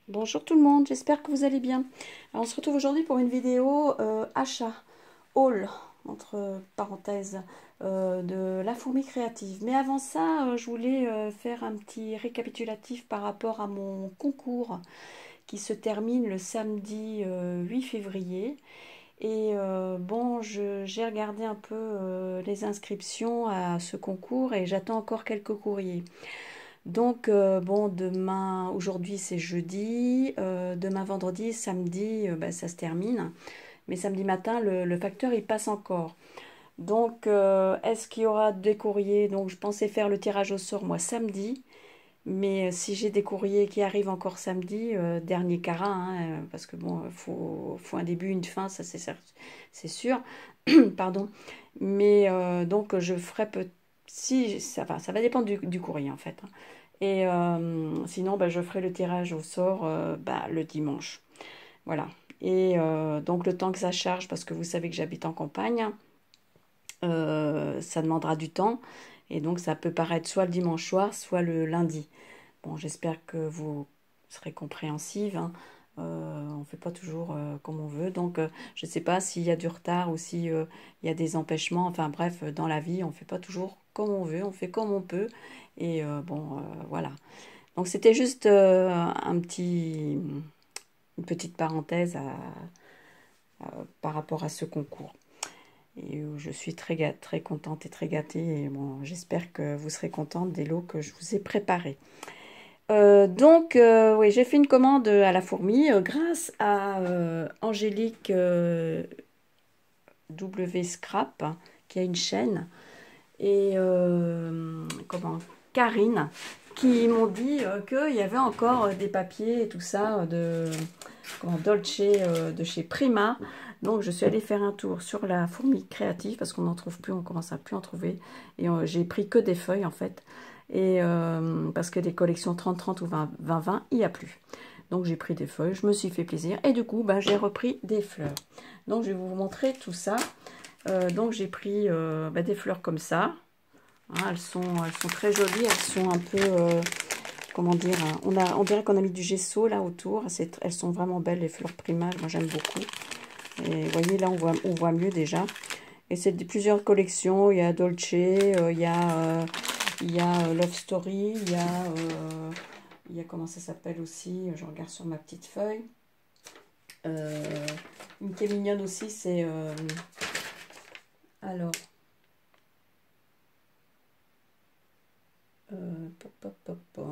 Bonjour tout le monde, j'espère que vous allez bien. Alors, on se retrouve aujourd'hui pour une vidéo achat, haul, entre parenthèses, de la fourmi créative. Mais avant ça, je voulais faire un petit récapitulatif par rapport à mon concours qui se termine le samedi 8 février. Et bon, j'ai regardé un peu les inscriptions à ce concours et j'attends encore quelques courriers. Donc, bon, demain, aujourd'hui c'est jeudi, demain vendredi, samedi, bah, ça se termine. Mais samedi matin, le facteur il passe encore. Donc, est-ce qu'il y aura des courriers? Donc, je pensais faire le tirage au sort moi samedi. Mais si j'ai des courriers qui arrivent encore samedi, dernier carat, hein, parce que bon, faut un début, une fin, ça c'est sûr. Pardon. Mais donc, je ferai peut si ça va dépendre du courrier en fait, hein. Et sinon, bah, je ferai le tirage au sort bah, le dimanche. Voilà. Et donc le temps que ça charge, parce que vous savez que j'habite en campagne, ça demandera du temps. Et donc ça peut paraître soit le dimanche soir, soit le lundi. Bon, j'espère que vous serez compréhensive, hein. On ne fait pas toujours comme on veut. Donc je ne sais pas s'il y a du retard ou s'il y a des empêchements. Enfin bref, dans la vie, on ne fait pas toujours comme on veut, on fait comme on peut. Et bon, voilà. Donc c'était juste une petite parenthèse par rapport à ce concours. Et je suis très contente et très gâtée. Et bon, j'espère que vous serez contente des lots que je vous ai préparés. Donc, oui, j'ai fait une commande à la fourmi grâce à Angélique W Scrap, hein, qui a une chaîne, et Karine, qui m'ont dit qu'il y avait encore des papiers et tout ça Dolce de chez Prima. Donc je suis allée faire un tour sur la fourmi créative parce qu'on n'en trouve plus, on commence à plus en trouver. Et j'ai pris que des feuilles en fait. Et parce que des collections 30-30 ou 20-20, il n'y a plus. Donc j'ai pris des feuilles, je me suis fait plaisir. Et du coup, bah, j'ai repris des fleurs. Donc je vais vous montrer tout ça. Donc j'ai pris bah, des fleurs comme ça. Hein, elles sont très jolies, elles sont un peu, comment dire, hein, on dirait qu'on a mis du gesso là autour. Elles sont vraiment belles, les fleurs Prima, moi j'aime beaucoup. Et vous voyez là, on voit mieux déjà. Et c'est plusieurs collections, il y a Dolce, il y a Love Story, il y a comment ça s'appelle aussi, je regarde sur ma petite feuille. Une qui est mignonne aussi, c'est... alors... Pop, pop, pop, pop.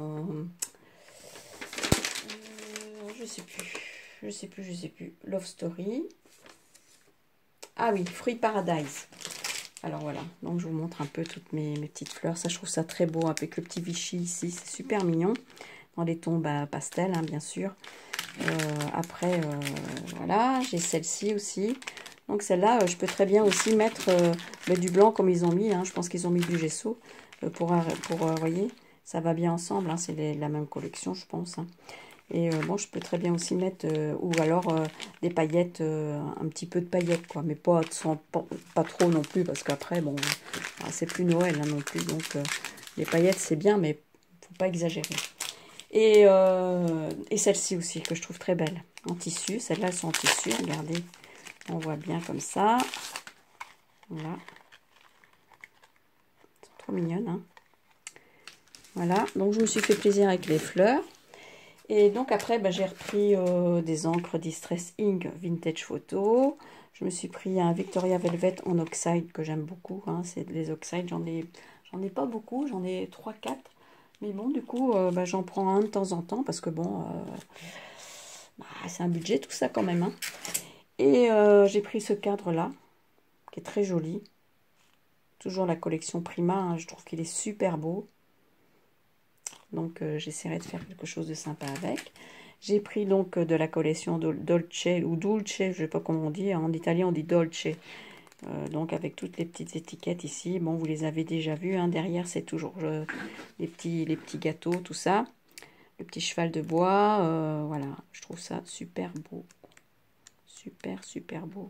Je sais plus. Je sais plus. Love Story. Ah oui, Fruit Paradise. Alors voilà, donc je vous montre un peu toutes mes petites fleurs. Ça, je trouve ça très beau avec le petit Vichy ici. C'est super mignon. Dans les tons pastel, hein, bien sûr. Après, voilà, j'ai celle-ci aussi. Donc celle-là, je peux très bien aussi mettre du blanc comme ils ont mis. Hein. Je pense qu'ils ont mis du gesso pour voyez, ça va bien ensemble. Hein. C'est la même collection, je pense. Hein. Et bon, je peux très bien aussi mettre, ou alors des paillettes, un petit peu de paillettes, quoi. Mais pas trop non plus, parce qu'après, bon, c'est plus Noël hein, non plus. Donc, les paillettes, c'est bien, mais faut pas exagérer. Et celle-ci aussi, que je trouve très belle, en tissu. Celles-là, elles sont en tissu, regardez. On voit bien comme ça. Voilà. C'est trop mignonne, hein. Voilà, donc je me suis fait plaisir avec les fleurs. Et donc après, bah, j'ai repris des encres Distress Ink Vintage Photo. Je me suis pris un Victoria Velvet en oxide que j'aime beaucoup. Hein. C'est les oxydes, j'en ai pas beaucoup, j'en ai 3-4. Mais bon, du coup, bah, j'en prends un de temps en temps parce que bon, bah, c'est un budget tout ça quand même. Hein. Et j'ai pris ce cadre-là, qui est très joli. Toujours la collection Prima, hein, je trouve qu'il est super beau. Donc j'essaierai de faire quelque chose de sympa avec. J'ai pris donc de la collection Dolce ou Dulce, je ne sais pas comment on dit, en italien on dit Dolce. Donc avec toutes les petites étiquettes ici, bon vous les avez déjà vues, hein. Derrière c'est toujours les petits gâteaux, tout ça. Le petit cheval de bois, voilà, je trouve ça super beau. Super beau.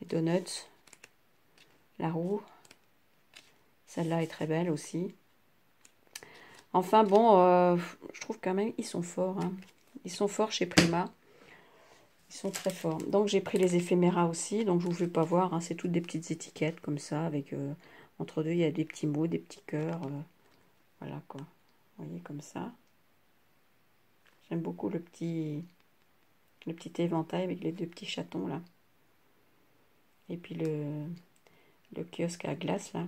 Les donuts, la roue, celle-là est très belle aussi. Enfin bon, je trouve quand même ils sont forts, hein. Ils sont forts chez Prima. Ils sont très forts. Donc j'ai pris les éphéméras aussi. Donc je vous fais pas voir. Hein, c'est toutes des petites étiquettes comme ça. Avec entre deux, il y a des petits mots, des petits cœurs. Voilà quoi. Vous voyez comme ça. J'aime beaucoup le petit éventail avec les deux petits chatons là. Et puis le kiosque à glace là.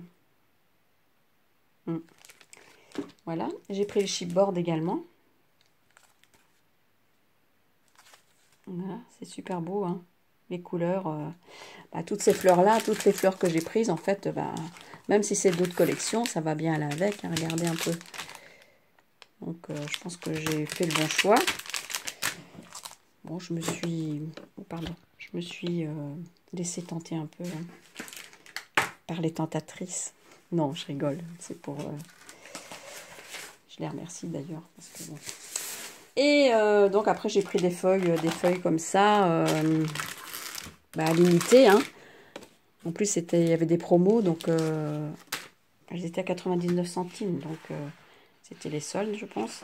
Voilà. J'ai pris le chipboard également. Voilà, c'est super beau, hein. Les couleurs, toutes ces fleurs-là, toutes les fleurs que j'ai prises, en fait, même si c'est d'autres collections, ça va bien aller avec, hein, regardez un peu. Donc, je pense que j'ai fait le bon choix. Bon, je me suis laissée tenter un peu par les tentatrices. Non, je rigole, c'est pour... je les remercie d'ailleurs, parce que bon... Et donc après j'ai pris des feuilles comme ça, limitées. Hein. En plus il y avait des promos, donc elles étaient à 99 centimes, donc c'était les soldes je pense.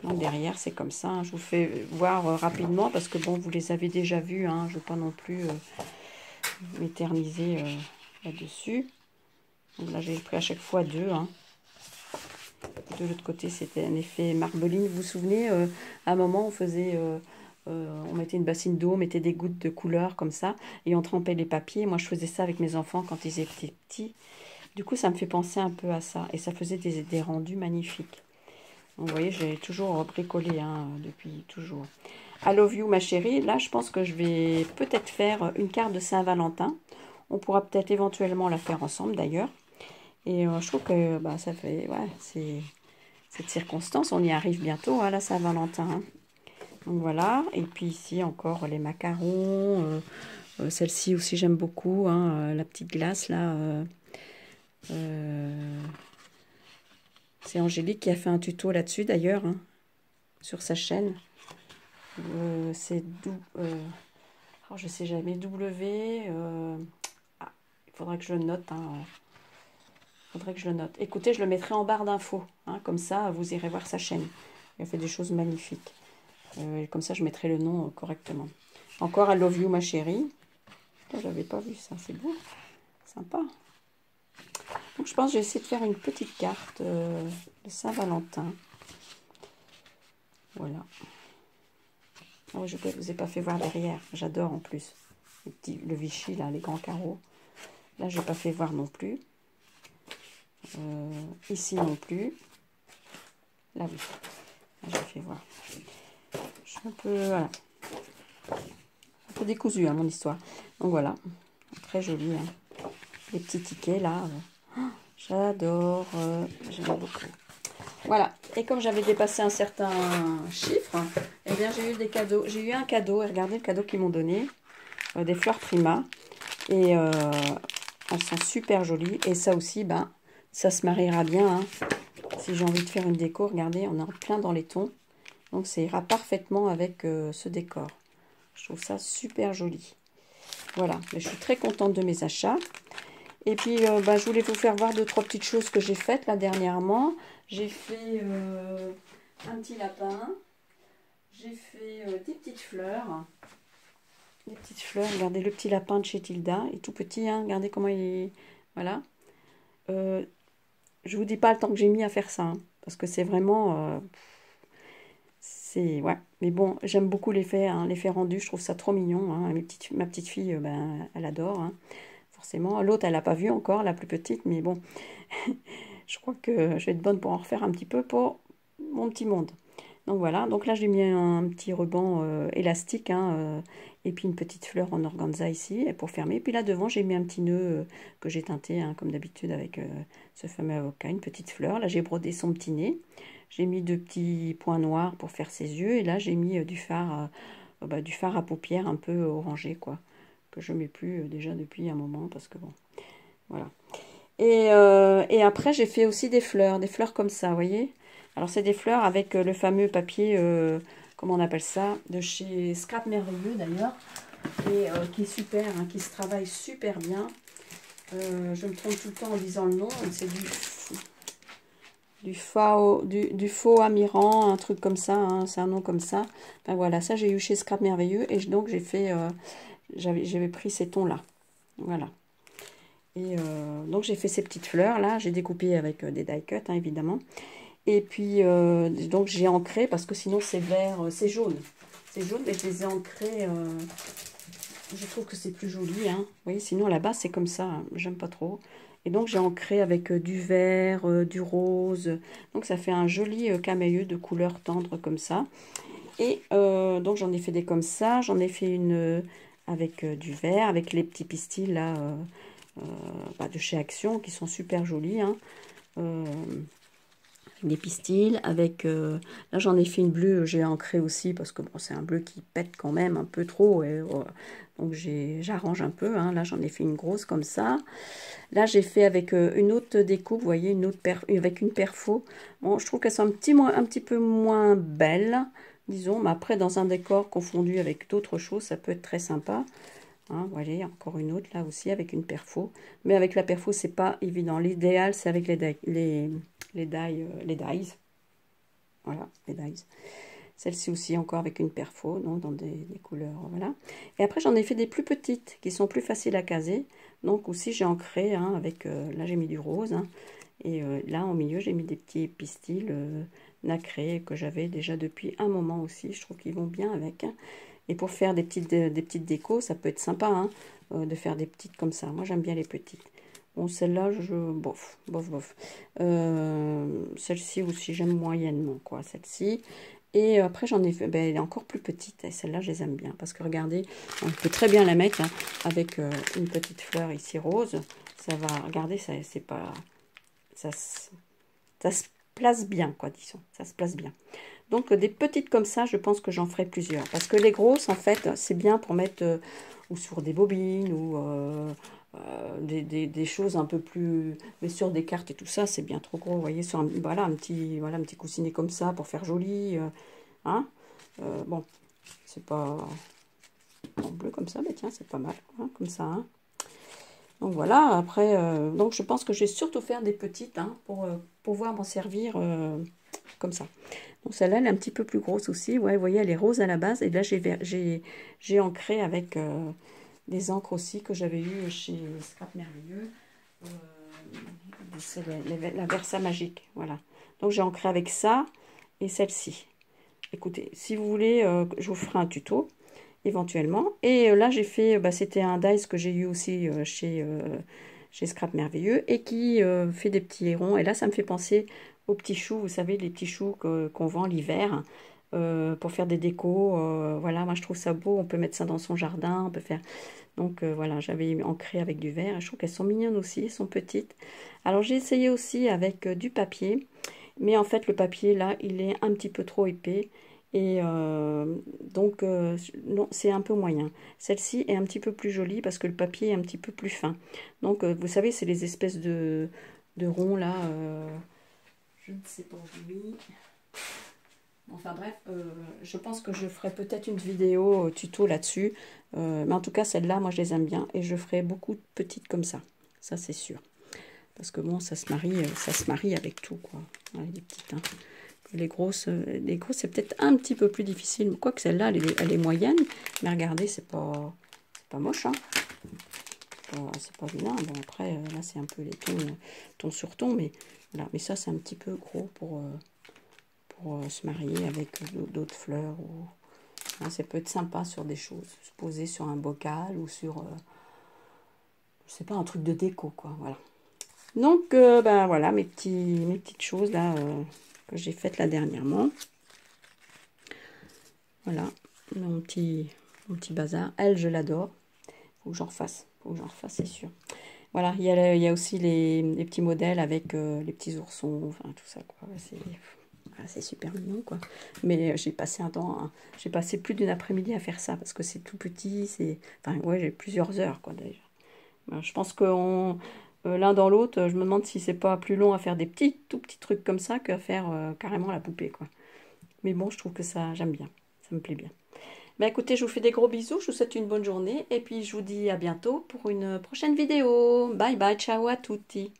Donc derrière c'est comme ça, hein. Je vous fais voir rapidement parce que bon vous les avez déjà vus, hein. Je ne veux pas non plus m'éterniser là-dessus. Donc là j'ai pris à chaque fois deux, hein. De l'autre côté, c'était un effet marbeline. Vous vous souvenez, à un moment, on faisait, on mettait une bassine d'eau, on mettait des gouttes de couleur comme ça, et on trempait les papiers. Moi, je faisais ça avec mes enfants quand ils étaient petits. Du coup, ça me fait penser un peu à ça, et ça faisait des rendus magnifiques. Donc, vous voyez, j'ai toujours bricolé, hein, depuis toujours. I love you, ma chérie. Là, je pense que je vais peut-être faire une carte de Saint-Valentin. On pourra peut-être éventuellement la faire ensemble, d'ailleurs. Et je trouve que ça fait, ouais, c'est cette circonstance, on y arrive bientôt à la Saint-Valentin. Hein. Donc voilà, et puis ici encore les macarons, celle-ci aussi j'aime beaucoup, hein, la petite glace là. C'est Angélique qui a fait un tuto là-dessus d'ailleurs, hein, sur sa chaîne. C'est je sais jamais, il faudrait que je le note, hein. Faudrait que je le note. Écoutez, je le mettrai en barre d'infos. Hein, comme ça, vous irez voir sa chaîne. Elle fait des choses magnifiques. Comme ça, je mettrai le nom correctement. Encore I love you, ma chérie. Je n'avais pas vu ça. C'est beau. Sympa. Donc, je pense que je vais essayer de faire une petite carte de Saint-Valentin. Voilà. Oh, je ne vous ai pas fait voir derrière. J'adore en plus. Le Vichy, là, les grands carreaux. Là, je n'ai pas fait voir non plus. Ici non plus. Là oui. Là, je fait voir. Je suis un peu, voilà, un peu décousue, hein, mon histoire. Donc voilà, très joli. Hein. Les petits tickets là, j'adore, j'aime beaucoup. Voilà. Et comme j'avais dépassé un certain chiffre, eh bien j'ai eu des cadeaux. J'ai eu un cadeau. Et regardez le cadeau qu'ils m'ont donné, des fleurs Prima. Et elles sont super jolies. Et ça aussi, ça se mariera bien. Hein. Si j'ai envie de faire une déco, regardez, on est en plein dans les tons. Donc ça ira parfaitement avec ce décor. Je trouve ça super joli. Voilà, mais je suis très contente de mes achats. Et puis, je voulais vous faire voir 2-3 petites choses que j'ai faites là dernièrement. J'ai fait un petit lapin. J'ai fait des petites fleurs. Des petites fleurs, regardez le petit lapin de chez Tilda. Il est tout petit, hein, regardez comment il est. Voilà. Je vous dis pas le temps que j'ai mis à faire ça, hein, parce que c'est vraiment... ouais. Mais bon, j'aime beaucoup l'effet rendu, je trouve ça trop mignon. Hein. Ma petite fille, elle adore, hein, forcément. L'autre, elle n'a pas vu encore, la plus petite, mais bon, je crois que je vais être bonne pour en refaire un petit peu pour mon petit monde. Donc voilà, donc là j'ai mis un petit ruban élastique, hein, et puis une petite fleur en organza ici pour fermer. Puis là devant j'ai mis un petit nœud que j'ai teinté, hein, comme d'habitude avec ce fameux avocat, une petite fleur. Là j'ai brodé son petit nez, j'ai mis 2 petits points noirs pour faire ses yeux, et là j'ai mis du fard à paupières un peu orangé, quoi, que je mets plus déjà depuis un moment, parce que bon, voilà. Et après j'ai fait aussi des fleurs comme ça, vous voyez. Alors, c'est des fleurs avec le fameux papier, comment on appelle ça, de chez Scrap Merveilleux d'ailleurs, et qui est super, hein, qui se travaille super bien. Je me trompe tout le temps en disant le nom, c'est du faux Amiran, un truc comme ça, hein, c'est un nom comme ça. Ben voilà, ça j'ai eu chez Scrap Merveilleux et donc j'ai fait, j'avais pris ces tons-là. Voilà. Et donc j'ai fait ces petites fleurs là, j'ai découpé avec des die cut hein, évidemment. Et puis donc j'ai ancré parce que sinon c'est vert, c'est jaune. C'est jaune et je les ai ancrés. Je trouve que c'est plus joli. Hein. Vous voyez, sinon là-bas c'est comme ça, hein, j'aime pas trop. Et donc j'ai ancré avec du vert, du rose. Donc ça fait un joli caméleux de couleur tendre comme ça. Et donc j'en ai fait des comme ça. J'en ai fait une avec du vert, avec les petits pistils là de chez Action qui sont super jolis. Hein. Des pistils avec là j'en ai fait une bleue, j'ai ancré aussi parce que bon c'est un bleu qui pète quand même un peu trop et donc j'arrange un peu hein. Là j'en ai fait une grosse comme ça. Là j'ai fait avec une autre découpe, vous voyez, une autre avec une perfo. Bon je trouve qu'elles sont un petit peu moins belles disons, mais après dans un décor confondu avec d'autres choses ça peut être très sympa. Hein, voilà, encore une autre là aussi avec une perfo. Mais avec la perfo, c'est pas évident. L'idéal, c'est avec les dies. Voilà, les dies. Celle-ci aussi encore avec une perfo, donc dans des couleurs, voilà. Et après, j'en ai fait des plus petites qui sont plus faciles à caser. Donc aussi, j'ai ancré hein, avec, là j'ai mis du rose. Hein, et là, au milieu, j'ai mis des petits pistils nacrés que j'avais déjà depuis un moment aussi. Je trouve qu'ils vont bien avec. Hein. Et pour faire des petites décos, ça peut être sympa hein, de faire des petites comme ça. Moi, j'aime bien les petites. Bon, celle-là, bof. Celle-ci aussi, j'aime moyennement, quoi, celle-ci. Et après, j'en ai fait, ben, elle est encore plus petite. Et celle-là, je les aime bien. Parce que regardez, on peut très bien la mettre hein, avec une petite fleur ici rose. Ça va, regardez, c'est pas... Ça se place bien, quoi, disons. Ça se place bien. Donc, des petites comme ça, je pense que j'en ferai plusieurs. Parce que les grosses, en fait, c'est bien pour mettre ou sur des bobines ou des choses un peu plus... Mais sur des cartes et tout ça, c'est bien trop gros. Vous voyez, sur voilà, un petit coussinet comme ça pour faire joli. Hein bon, c'est pas en bleu comme ça, mais tiens, c'est pas mal. Hein, comme ça, hein. Donc voilà, après, donc je pense que je vais surtout faire des petites hein, pour pouvoir m'en servir comme ça. Donc celle-là, elle est un petit peu plus grosse aussi. Ouais, vous voyez, elle est rose à la base. Et là, j'ai ancré avec des encres aussi que j'avais eu chez Scrap Merveilleux. C'est la Versa Magique, voilà. Donc j'ai ancré avec ça et celle-ci. Écoutez, si vous voulez, je vous ferai un tuto éventuellement. Et là, j'ai fait, c'était un dies que j'ai eu aussi chez Scrap Merveilleux et qui fait des petits ronds. Et là, ça me fait penser aux petits choux, vous savez, les petits choux qu'on vend l'hiver pour faire des décos. Voilà, moi, je trouve ça beau. On peut mettre ça dans son jardin. On peut faire... Donc, voilà, j'avais ancré avec du verre. Je trouve qu'elles sont mignonnes aussi, elles sont petites. Alors, j'ai essayé aussi avec du papier. Mais en fait, le papier, là, il est un petit peu trop épais. Et donc, non, c'est un peu moyen. Celle-ci est un petit peu plus jolie parce que le papier est un petit peu plus fin. Donc, vous savez, c'est les espèces de ronds, là. Je ne sais pas où. Enfin bref, je pense que je ferai peut-être une vidéo tuto là-dessus. Mais en tout cas, celle-là, moi, je les aime bien. Et je ferai beaucoup de petites comme ça. Ça, c'est sûr. Parce que bon, ça se marie avec tout, quoi. Ouais, les petites, hein. Les grosses, c'est peut-être un petit peu plus difficile. Quoique celle-là, elle est moyenne. Mais regardez, c'est pas moche. Hein. C'est pas vilain. Bon, après, là, c'est un peu les tons sur ton. Mais voilà. Mais ça, c'est un petit peu gros pour se marier avec d'autres fleurs. Ou... Hein, ça peut être sympa sur des choses. Se poser sur un bocal ou sur... je sais pas, un truc de déco, quoi. Voilà. Donc, ben voilà, mes petites choses, là... que j'ai faite là dernièrement. Voilà, mon petit bazar. Elle, je l'adore. Faut que j'en refasse. C'est sûr. Voilà, il y a aussi les petits modèles avec les petits oursons, enfin tout ça, quoi. C'est super mignon, quoi. Mais j'ai passé j'ai passé plus d'une après-midi à faire ça parce que c'est tout petit. Enfin, ouais, j'ai plusieurs heures, quoi, d'ailleurs. Je pense que l'un dans l'autre, je me demande si c'est pas plus long à faire des tout petits trucs comme ça qu'à faire carrément la poupée, quoi. Mais bon, je trouve que ça, j'aime bien. Ça me plaît bien. Ben écoutez, je vous fais des gros bisous. Je vous souhaite une bonne journée. Et puis, je vous dis à bientôt pour une prochaine vidéo. Bye bye, ciao à tutti.